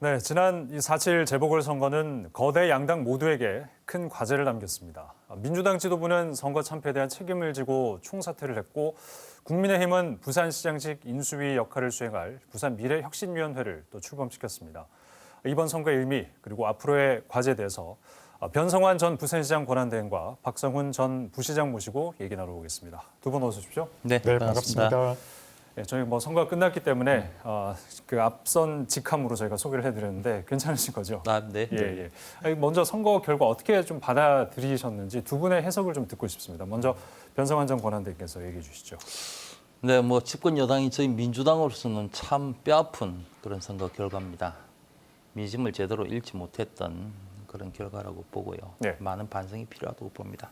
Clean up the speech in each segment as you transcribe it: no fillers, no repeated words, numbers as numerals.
네, 지난 4.7 재보궐선거는 거대 양당 모두에게 큰 과제를 남겼습니다. 민주당 지도부는 선거 참패에 대한 책임을 지고 총사퇴를 했고 국민의힘은 부산시장직 인수위 역할을 수행할 부산미래혁신위원회를 또 출범시켰습니다. 이번 선거의 의미 그리고 앞으로의 과제에 대해서 변성환 전 부산시장 권한대행과 박성훈 전 부시장 모시고 얘기 나눠보겠습니다. 두 분 어서 오십시오. 네, 반갑습니다. 네, 저희 선거가 끝났기 때문에 그 앞선 직함으로 저희가 소개를 해드렸는데 괜찮으신 거죠? 네. 예. 아니, 먼저 선거 결과 어떻게 좀 받아들이셨는지 두 분의 해석을 좀 듣고 싶습니다. 먼저 변성환 전 권한대행께서 얘기해 주시죠. 네, 집권 여당이 저희 민주당으로서는 참 뼈아픈 그런 선거 결과입니다. 민심을 제대로 읽지 못했던 그런 결과라고 보고요. 네. 많은 반성이 필요하다고 봅니다.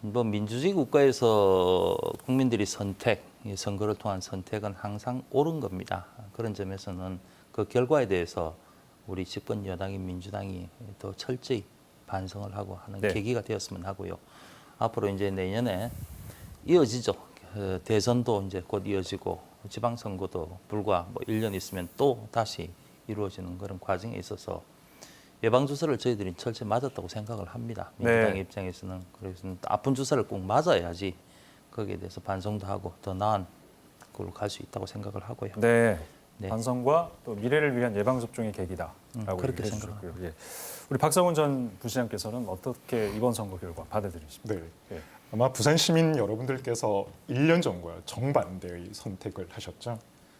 민주주의 국가에서 국민들이 선거를 통한 선택은 항상 옳은 겁니다. 그런 점에서는 그 결과에 대해서 우리 집권 여당인 민주당이 더 철저히 반성을 하고 하는 네. 계기가 되었으면 하고요. 앞으로 이제 내년에 이어지죠. 대선도 이제 곧 이어지고 지방선거도 불과 1년 있으면 또 다시 이루어지는 그런 과정에 있어서 예방주사를 저희들이 철저히 맞았다고 생각을 합니다. 민주당 네. 입장에서는. 그래서 아픈 주사를 꼭 맞아야지 거기에 대해서 반성도 하고 더 나은 걸로 갈 수 있다고 생각을 하고요. 네. 네. 반성과 또 미래를 위한 예방접종의 계기다라고 그렇게 얘기해 생각합니다. 주셨고요. 예. 우리 박성훈 전 부시장께서는 어떻게 이번 선거 결과 받아들이십니까? 네. 예. 아마 부산 시민 여러분들께서 1년 전과 정반대의 선택을 하셨죠.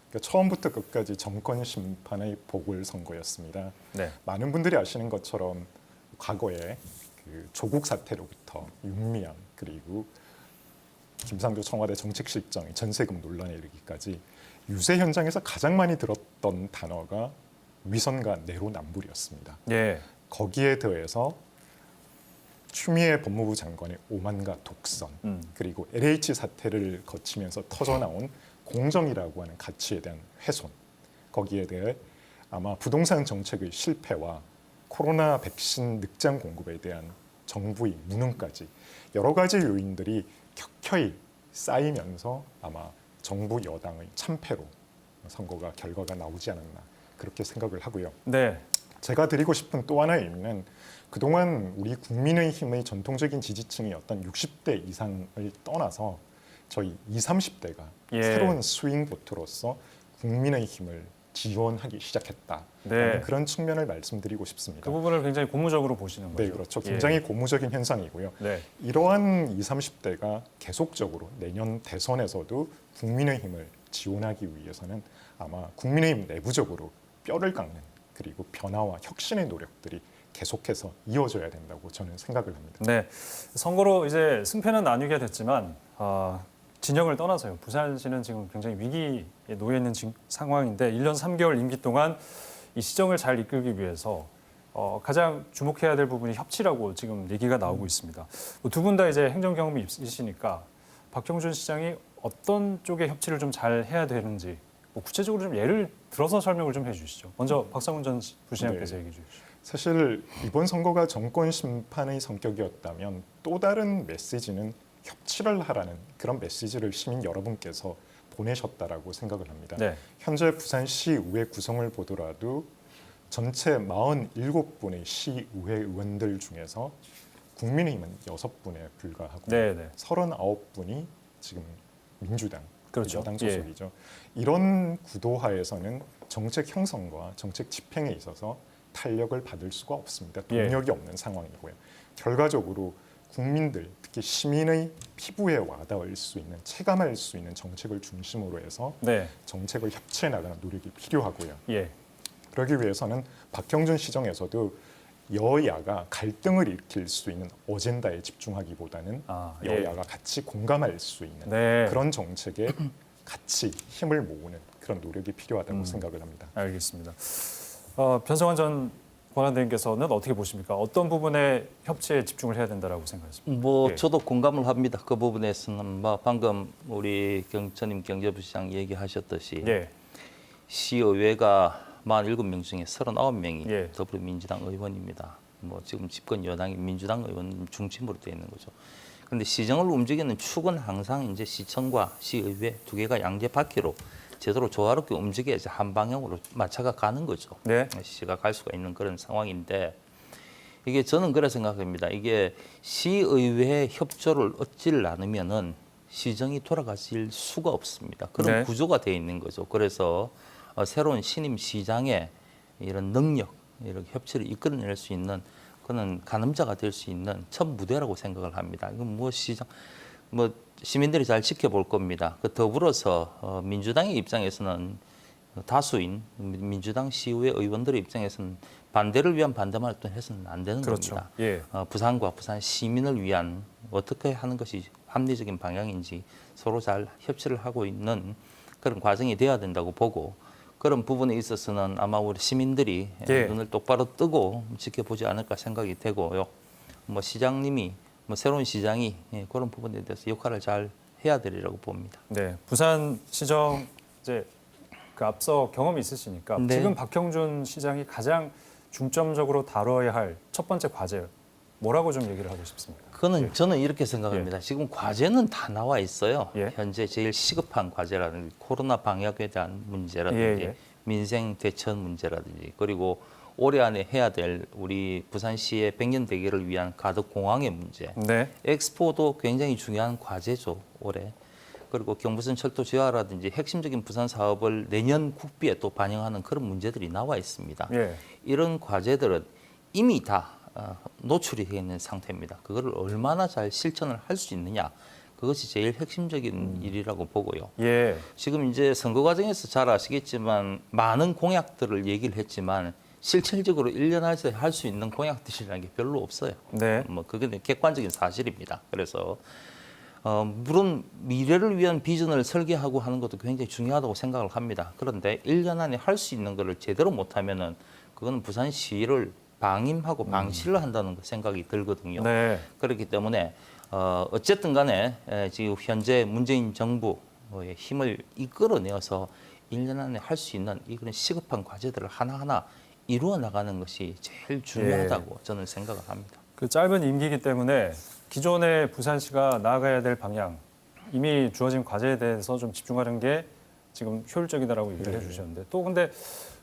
그러니까 처음부터 끝까지 정권 심판의 보궐선거였습니다. 네. 많은 분들이 아시는 것처럼 과거에 그 조국 사태로부터 윤미향 그리고 김상조 청와대 정책실장의 전세금 논란에 이르기까지 유세 현장에서 가장 많이 들었던 단어가 위선과 내로남불이었습니다. 예. 거기에 더해서 추미애 법무부 장관의 오만과 독선 그리고 LH 사태를 거치면서 터져나온 공정이라고 하는 가치에 대한 훼손 거기에 대해 아마 부동산 정책의 실패와 코로나 백신 늑장 공급에 대한 정부의 무능까지 여러 가지 요인들이 켜켜이 쌓이면서 아마 정부 여당의 참패로 선거가 결과가 나오지 않았나 그렇게 생각을 하고요. 네. 제가 드리고 싶은 또 하나의 의미는 그동안 우리 국민의힘의 전통적인 지지층이었던 60대 이상을 떠나서 저희 20, 30대가 예. 새로운 스윙 보트로서 국민의힘을 지원하기 시작했다. 네. 그런 측면을 말씀드리고 싶습니다. 그 부분을 굉장히 고무적으로 보시는 거죠. 네, 그렇죠. 굉장히 예. 고무적인 현상이고요. 네. 이러한 20, 30대가 계속적으로 내년 대선에서도 국민의힘을 지원하기 위해서는 아마 국민의힘 내부적으로 뼈를 깎는 그리고 변화와 혁신의 노력들이 계속해서 이어져야 된다고 저는 생각을 합니다. 네, 선거로 이제 승패는 나뉘게 됐지만 진영을 떠나서요. 부산시는 지금 굉장히 위기에 놓여 있는 상황인데 1년 3개월 임기 동안 이 시정을 잘 이끌기 위해서 가장 주목해야 될 부분이 협치라고 지금 얘기가 나오고 있습니다. 두 분 다 이제 행정 경험이 있으시니까 박형준 시장이 어떤 쪽의 협치를 좀 잘 해야 되는지 구체적으로 좀 예를 들어서 설명을 좀 해주시죠. 먼저 박성훈 전 부시장께서 네. 얘기해 주시죠. 사실 이번 선거가 정권 심판의 성격이었다면 또 다른 메시지는 협치를 하라는 그런 메시지를 시민 여러분께서 보내셨다라고 생각을 합니다. 네. 현재 부산시 의회 구성을 보더라도 전체 47분의 시의회 의원들 중에서 국민의힘은 6분에 불과하고 네. 39분이 지금 민주당 그렇죠. 여당 소속이죠. 이런 구도하에서는 정책 형성과 정책 집행에 있어서 탄력을 받을 수가 없습니다. 동력이 없는 상황이고요. 결과적으로 국민들, 특히 시민의 피부에 와닿을 수 있는, 체감할 수 있는 정책을 중심으로 해서 네. 정책을 협치해 나가는 노력이 필요하고요. 예. 그러기 위해서는 박형준 시정에서도 여야가 갈등을 일으킬 수 있는 어젠다에 집중하기보다는 예. 여야가 같이 공감할 수 있는 네. 그런 정책에 같이 힘을 모으는 그런 노력이 필요하다고 생각을 합니다. 알겠습니다. 변성환 전 권한대행께서는 어떻게 보십니까? 어떤 부분에 협치에 집중을 해야 된다라고 생각하십니까? 예. 저도 공감을 합니다. 그 부분에서는 방금 우리 전임 경제부시장 얘기하셨듯이 예. 시의회가 47명 중에 39명이 예. 더불어민주당 의원입니다. 지금 집권 여당이 민주당 의원 중심으로 되어 있는 거죠. 그런데 시정을 움직이는 축은 항상 이제 시청과 시의회 두 개가 양재 바퀴로 제대로 조화롭게 움직여야지 한 방향으로 마차가 가는 거죠. 네. 시가 갈 수가 있는 그런 상황인데 이게 저는 그래 생각합니다. 이게 시의회 협조를 얻지를 않으면은 시정이 돌아가실 수가 없습니다. 그런 네. 구조가 되어 있는 거죠. 그래서 새로운 신임 시장의 이런 능력, 이런 협치를 이끌어낼 수 있는 그런 가늠자가 될 수 있는 첫 무대라고 생각을 합니다. 이건 뭐 시장, 뭐 시민들이 잘 지켜볼 겁니다. 그 더불어서 민주당의 입장에서는 다수인 민주당 시의회 의원들의 입장에서는 반대를 위한 반대만 또 해서는 안 되는 그렇죠. 겁니다. 예. 부산과 부산 시민을 위한 어떻게 하는 것이 합리적인 방향인지 서로 잘 협치를 하고 있는 그런 과정이 돼야 된다고 보고 그런 부분에 있어서는 아마 우리 시민들이 예. 눈을 똑바로 뜨고 지켜보지 않을까 생각이 되고요. 뭐 시장님이 뭐 새로운 시장이 그런 부분에 대해서 역할을 잘 해야 되리라고 봅니다. 네. 부산 시정 이제 그 앞서 경험이 있으시니까 네. 지금 박형준 시장이 가장 중점적으로 다뤄야 할 첫 번째 과제 뭐라고 좀 얘기를 하고 싶습니까? 그거는 저는 이렇게 생각합니다. 지금 과제는 다 나와 있어요. 예. 현재 제일 시급한 과제라든지 코로나 방역에 대한 문제라든지 예, 예. 민생 대천 문제라든지 그리고 올해 안에 해야 될 우리 부산시의 100년 대계를 위한 가덕 공항의 문제. 네. 엑스포도 굉장히 중요한 과제죠, 올해. 그리고 경부선 철도 지하라든지 핵심적인 부산 사업을 내년 국비에 또 반영하는 그런 문제들이 나와 있습니다. 예. 이런 과제들은 이미 다 노출이 되어 있는 상태입니다. 그거를 얼마나 잘 실천을 할 수 있느냐, 그것이 제일 핵심적인 일이라고 보고요. 예. 지금 이제 선거 과정에서 잘 아시겠지만 많은 공약들을 얘기를 했지만 실질적으로 1년 안에서 할 수 있는 공약들이라는 게 별로 없어요. 네. 뭐 그게 객관적인 사실입니다. 그래서 물론 미래를 위한 비전을 설계하고 하는 것도 굉장히 중요하다고 생각을 합니다. 그런데 1년 안에 할 수 있는 것을 제대로 못하면은 그거는 부산시를 방임하고 방치를 한다는 생각이 들거든요. 네. 그렇기 때문에 어쨌든 간에 지금 현재 문재인 정부의 힘을 이끌어내어서 1년 안에 할 수 있는 이런 시급한 과제들을 하나하나 이루어 나가는 것이 제일 중요하다고 저는 생각을 합니다. 그 짧은 임기이기 때문에 기존의 부산시가 나아가야 될 방향, 이미 주어진 과제에 대해서 좀 집중하는 게 지금 효율적이다라고 얘기를 네. 해주셨는데 또 근데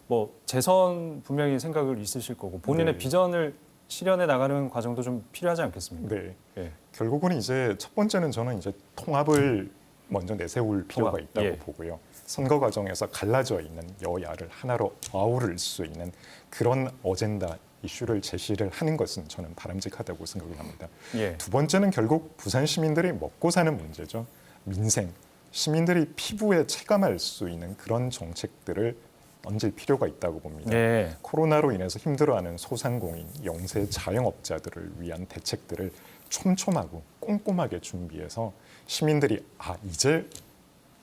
뭐 재선 분명히 생각을 있으실 거고 본인의 네. 비전을 실현해 나가는 과정도 좀 필요하지 않겠습니까? 네. 예. 결국은 이제 첫 번째는 저는 이제 통합을 먼저 내세울 필요가 통합, 있다고 예. 보고요. 선거 과정에서 갈라져 있는 여야를 하나로 아우를 수 있는 그런 어젠다 이슈를 제시를 하는 것은 저는 바람직하다고 생각을 합니다. 예. 두 번째는 결국 부산 시민들이 먹고 사는 문제죠. 민생, 시민들이 피부에 체감할 수 있는 그런 정책들을 얹을 필요가 있다고 봅니다. 예. 코로나로 인해서 힘들어하는 소상공인, 영세 자영업자들을 위한 대책들을 촘촘하고 꼼꼼하게 준비해서 시민들이 이제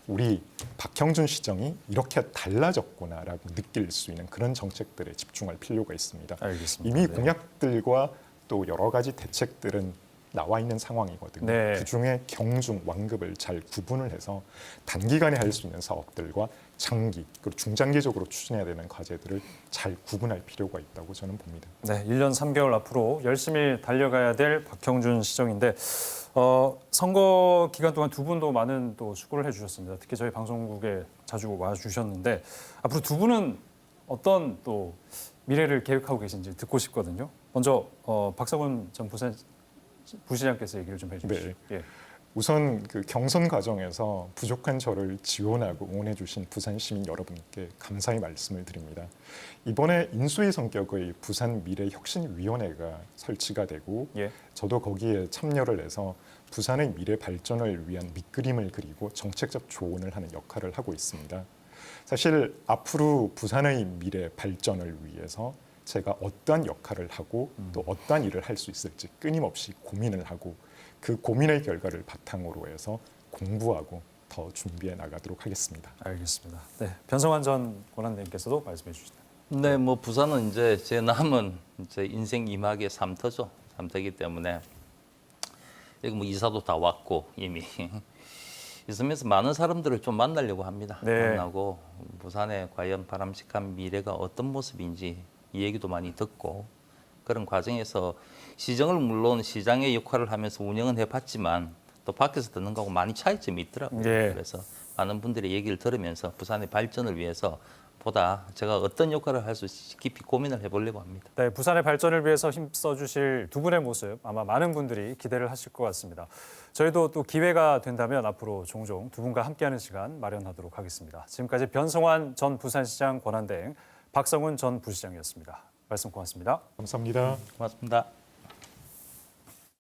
우리 박형준 시정이 이렇게 달라졌구나라고 느낄 수 있는 그런 정책들에 집중할 필요가 있습니다. 알겠습니다. 이미 네. 공약들과 또 여러 가지 대책들은 나와 있는 상황이거든요. 네. 그중에 경중, 완급을 잘 구분을 해서 단기간에 할 수 있는 사업들과 장기 그리고 중장기적으로 추진해야 되는 과제들을 잘 구분할 필요가 있다고 저는 봅니다. 네, 1년 3개월 앞으로 열심히 달려가야 될 박형준 시정인데 선거 기간 동안 두 분도 많은 또 수고를 해주셨습니다. 특히 저희 방송국에 자주 와주셨는데 앞으로 두 분은 어떤 또 미래를 계획하고 계신지 듣고 싶거든요. 먼저 박사건 전 부시장께서 얘기를 좀 해주시죠. 네. 예. 우선 그 경선 과정에서 부족한 저를 지원하고 응원해 주신 부산 시민 여러분께 감사의 말씀을 드립니다. 이번에 인수위 성격의 부산 미래혁신위원회가 설치가 되고 예. 저도 거기에 참여를 해서 부산의 미래 발전을 위한 밑그림을 그리고 정책적 조언을 하는 역할을 하고 있습니다. 사실 앞으로 부산의 미래 발전을 위해서 제가 어떠한 역할을 하고 또 어떠한 일을 할 수 있을지 끊임없이 고민을 하고 그 고민의 결과를 바탕으로 해서 공부하고 더 준비해 나가도록 하겠습니다. 알겠습니다. 네, 변성환 전 권한대행께서도 말씀해 주시죠. 네, 뭐 부산은 이제 제 남은 이제 인생 2막의 3터죠. 3터이기 때문에 여기 뭐 이사도 다 왔고 이미 있으면서 많은 사람들을 좀 만나려고 합니다. 네. 만나고 부산의 과연 바람직한 미래가 어떤 모습인지 이 얘기도 많이 듣고 그런 과정에서 시정을 물론 시장의 역할을 하면서 운영은 해봤지만 또 밖에서 듣는 거하고 많이 차이점이 있더라고요. 예. 그래서 많은 분들의 얘기를 들으면서 부산의 발전을 위해서 보다 제가 어떤 역할을 할 수 있을지 깊이 고민을 해보려고 합니다. 네, 부산의 발전을 위해서 힘써 주실 두 분의 모습 아마 많은 분들이 기대를 하실 것 같습니다. 저희도 또 기회가 된다면 앞으로 종종 두 분과 함께하는 시간 마련하도록 하겠습니다. 지금까지 변성환 전 부산시장 권한대행, 박성훈 전 부시장이었습니다. 말씀 고맙습니다. 감사합니다. 고맙습니다.